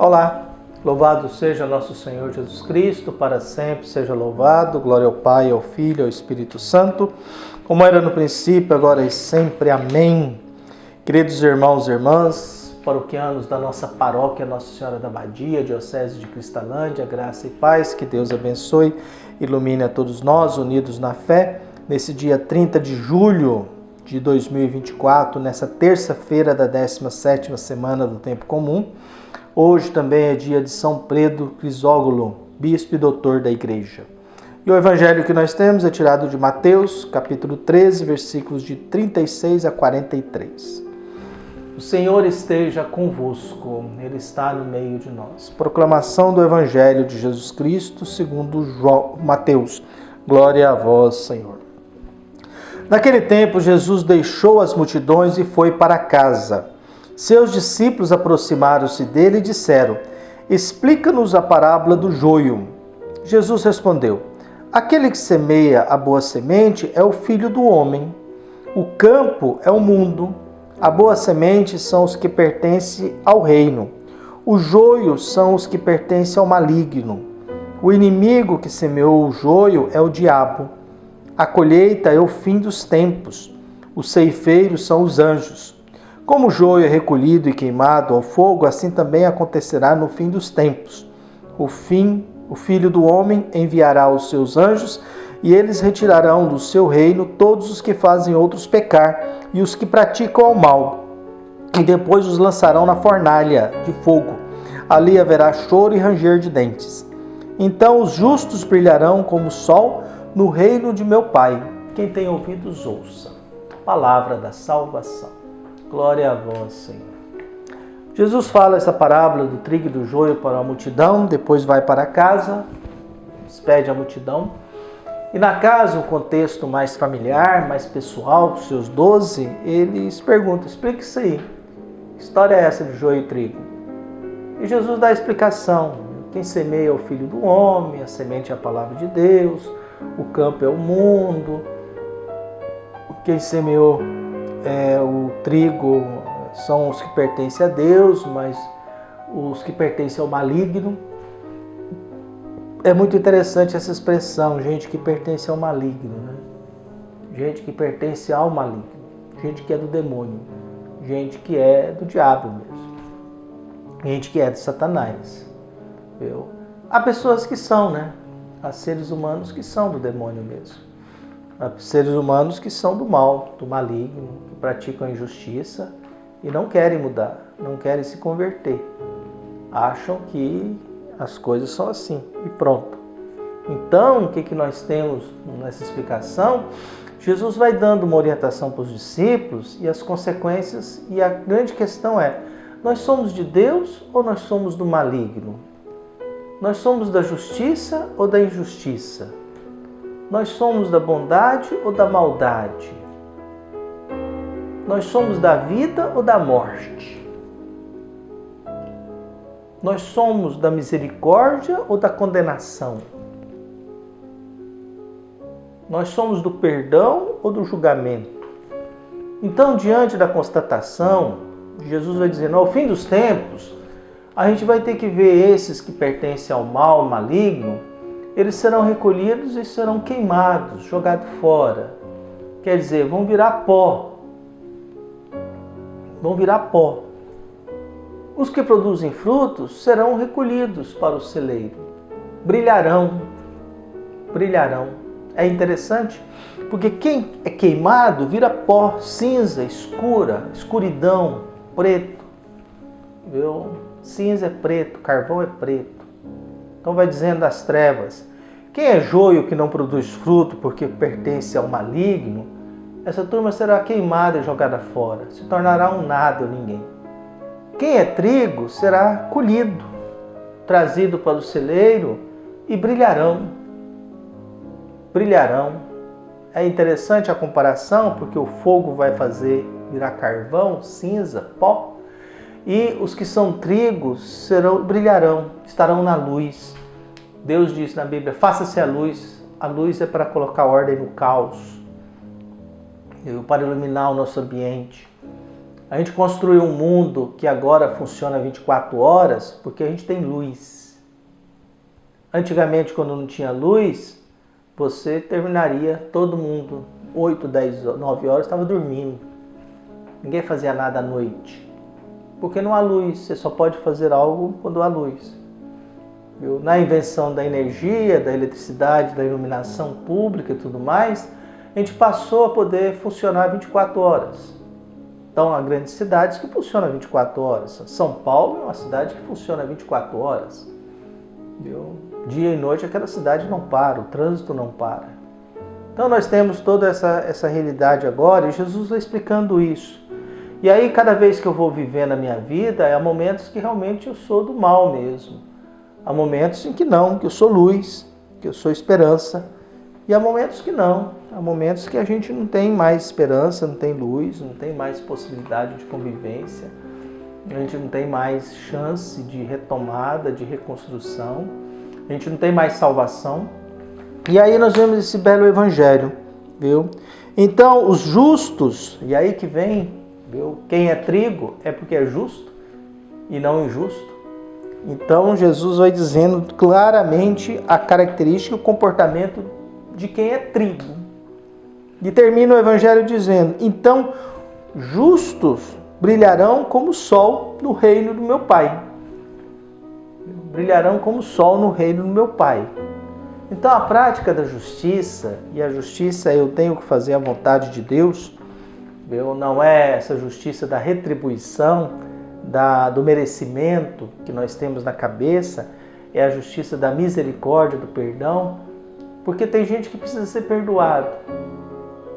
Olá, louvado seja nosso Senhor Jesus Cristo, para sempre seja louvado, glória ao Pai, ao Filho e ao Espírito Santo, como era no princípio, agora e sempre, amém. Queridos irmãos e irmãs, paroquianos da nossa paróquia Nossa Senhora da Badia, Diocese de Cristalândia, graça e paz, que Deus abençoe, ilumine a todos nós, unidos na fé, nesse dia 30 de julho de 2024, nessa terça-feira da 17ª semana do Tempo Comum. Hoje também é dia de São Pedro Crisógono, bispo e doutor da Igreja. E o evangelho que nós temos é tirado de Mateus, capítulo 13, versículos de 36 a 43. O Senhor esteja convosco, Ele está no meio de nós. Proclamação do evangelho de Jesus Cristo segundo Mateus. Glória a vós, Senhor. Naquele tempo, Jesus deixou as multidões e foi para casa. Seus discípulos aproximaram-se dele e disseram: Explica-nos a parábola do joio. Jesus respondeu: Aquele que semeia a boa semente é o Filho do homem. O campo é o mundo. A boa semente são os que pertencem ao reino. O joio são os que pertencem ao maligno. O inimigo que semeou o joio é o diabo. A colheita é o fim dos tempos. Os ceifeiros são os anjos. Como o joio é recolhido e queimado ao fogo, assim também acontecerá no fim dos tempos. O Filho do Homem enviará os seus anjos, e eles retirarão do seu reino todos os que fazem outros pecar e os que praticam o mal, e depois os lançarão na fornalha de fogo. Ali haverá choro e ranger de dentes. Então os justos brilharão como o sol no reino de meu Pai. Quem tem ouvidos, ouça. Palavra da salvação. Glória a vós, Senhor. Jesus fala essa parábola do trigo e do joio para a multidão, depois vai para casa, despede a multidão. E na casa, um contexto mais familiar, mais pessoal, dos seus 12, eles perguntam: explica isso aí. Que história é essa de joio e trigo? E Jesus dá a explicação. Quem semeia é o Filho do Homem, a semente é a palavra de Deus, o campo é o mundo, quem semeou o trigo são os que pertencem a Deus, mas os que pertencem ao maligno. É muito interessante essa expressão, gente que pertence ao maligno, né? Gente que pertence ao maligno, gente que é do demônio, gente que é do diabo mesmo, gente que é de Satanás. Viu? Há pessoas que são, né? Há seres humanos que são do demônio mesmo. Há seres humanos que são do mal, do maligno, que praticam a injustiça e não querem mudar, não querem se converter. Acham que as coisas são assim e pronto. Então, o que nós temos nessa explicação? Jesus vai dando uma orientação para os discípulos e as consequências, e a grande questão é: nós somos de Deus ou nós somos do maligno? Nós somos da justiça ou da injustiça? Nós somos da bondade ou da maldade? Nós somos da vida ou da morte? Nós somos da misericórdia ou da condenação? Nós somos do perdão ou do julgamento? Então, diante da constatação, Jesus vai dizendo: ao fim dos tempos, a gente vai ter que ver esses que pertencem ao mal, ao maligno, eles serão recolhidos e serão queimados, jogados fora. Quer dizer, vão virar pó. Vão virar pó. Os que produzem frutos serão recolhidos para o celeiro. Brilharão. Brilharão. É interessante, porque quem é queimado vira pó, cinza, escura, escuridão, preto. Viu? Cinza é preto, carvão é preto. Então vai dizendo das trevas. Quem é joio que não produz fruto porque pertence ao maligno, essa turma será queimada e jogada fora, se tornará um nada ou ninguém. Quem é trigo será colhido, trazido para o celeiro e brilharão. Brilharão. É interessante a comparação, porque o fogo vai fazer virar carvão, cinza, pó, e os que são trigos brilharão, estarão na luz. Deus diz na Bíblia: faça-se a luz. A luz é para colocar ordem no caos, para iluminar o nosso ambiente. A gente construiu um mundo que agora funciona 24 horas porque a gente tem luz. Antigamente, quando não tinha luz, você terminaria, todo mundo, 8, 10, 9 horas, estava dormindo. Ninguém fazia nada à noite. Porque não há luz, você só pode fazer algo quando há luz. Viu? Na invenção da energia, da eletricidade, da iluminação pública e tudo mais, a gente passou a poder funcionar 24 horas. Então, há grandes cidades que funcionam 24 horas. São Paulo é uma cidade que funciona 24 horas. Viu? Dia e noite aquela cidade não para, o trânsito não para. Então nós temos toda essa realidade agora e Jesus vai explicando isso. E aí cada vez que eu vou vivendo a minha vida, há momentos que realmente eu sou do mal mesmo. Há momentos em que não, que eu sou luz, que eu sou esperança. E há momentos que não. Há momentos que a gente não tem mais esperança, não tem luz, não tem mais possibilidade de convivência. A gente não tem mais chance de retomada, de reconstrução. A gente não tem mais salvação. E aí nós vemos esse belo evangelho, viu? Então, os justos, e aí que vem, viu? Quem é trigo é porque é justo e não injusto. Então, Jesus vai dizendo claramente a característica e o comportamento de quem é trigo. E termina o evangelho dizendo: então, justos brilharão como o sol no reino do meu Pai. Brilharão como o sol no reino do meu Pai. Então a prática da justiça, e a justiça eu tenho que fazer a vontade de Deus, não é essa justiça da retribuição, do merecimento que nós temos na cabeça, é a justiça da misericórdia, do perdão, porque tem gente que precisa ser perdoado,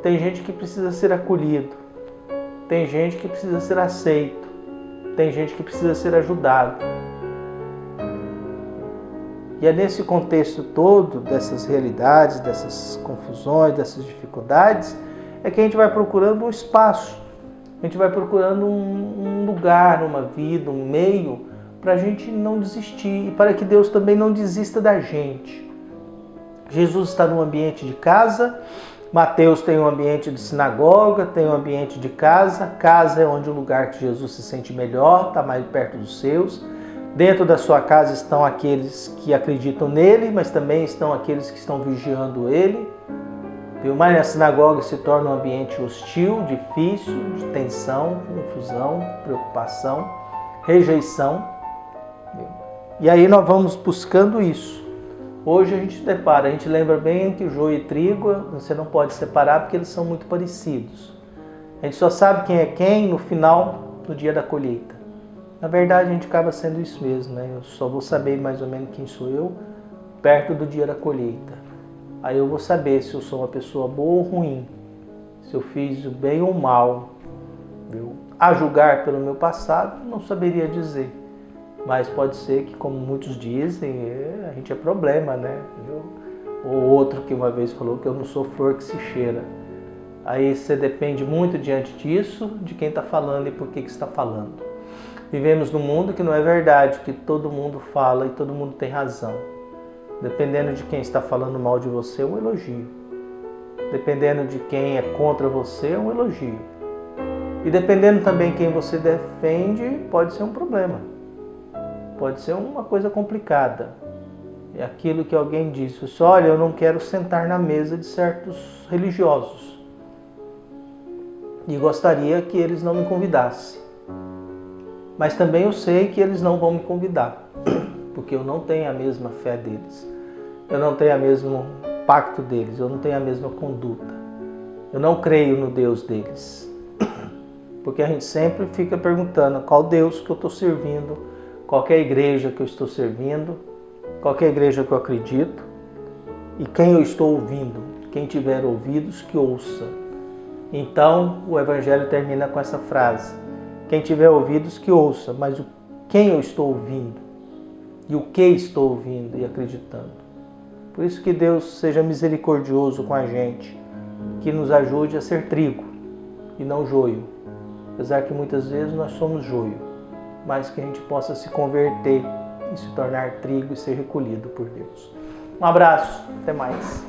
tem gente que precisa ser acolhido, tem gente que precisa ser aceito, tem gente que precisa ser ajudado. E é nesse contexto todo, dessas realidades, dessas confusões, dessas dificuldades, é que a gente vai procurando um espaço, a gente vai procurando um lugar, uma vida, um meio, para a gente não desistir e para que Deus também não desista da gente. Jesus está no ambiente de casa, Mateus tem um ambiente de sinagoga, tem um ambiente de casa. Casa é onde o lugar que Jesus se sente melhor, está mais perto dos seus. Dentro da sua casa estão aqueles que acreditam nele, mas também estão aqueles que estão vigiando ele. Mas a sinagoga se torna um ambiente hostil, difícil, de tensão, confusão, preocupação, rejeição. E aí nós vamos buscando isso. Hoje a gente depara, a gente lembra bem que o joio e trigo você não pode separar porque eles são muito parecidos. A gente só sabe quem é quem no final do dia da colheita. Na verdade, a gente acaba sendo isso mesmo, né? Eu só vou saber mais ou menos quem sou eu perto do dia da colheita. Aí eu vou saber se eu sou uma pessoa boa ou ruim, se eu fiz o bem ou o mal. Viu? A julgar pelo meu passado, não saberia dizer. Mas pode ser que, como muitos dizem, a gente é problema, né? Viu? Ou outro que uma vez falou que eu não sou flor que se cheira. Aí você depende muito diante disso, de quem está falando e por que está falando. Vivemos num mundo que não é verdade, que todo mundo fala e todo mundo tem razão. Dependendo de quem está falando mal de você, é um elogio. Dependendo de quem é contra você, é um elogio. E dependendo também de quem você defende, pode ser um problema. Pode ser uma coisa complicada. É aquilo que alguém disse: olha, eu não quero sentar na mesa de certos religiosos. E gostaria que eles não me convidassem. Mas também eu sei que eles não vão me convidar, porque eu não tenho a mesma fé deles. Eu não tenho o mesmo pacto deles, eu não tenho a mesma conduta. Eu não creio no Deus deles. Porque a gente sempre fica perguntando qual Deus que eu estou servindo, qual é a igreja que eu estou servindo, qual é a igreja que eu acredito e quem eu estou ouvindo. Quem tiver ouvidos, que ouça. Então, o Evangelho termina com essa frase: quem tiver ouvidos, que ouça, mas quem eu estou ouvindo e o que estou ouvindo e acreditando. Por isso que Deus seja misericordioso com a gente, que nos ajude a ser trigo e não joio. Apesar que muitas vezes nós somos joio, mas que a gente possa se converter e se tornar trigo e ser recolhido por Deus. Um abraço, até mais.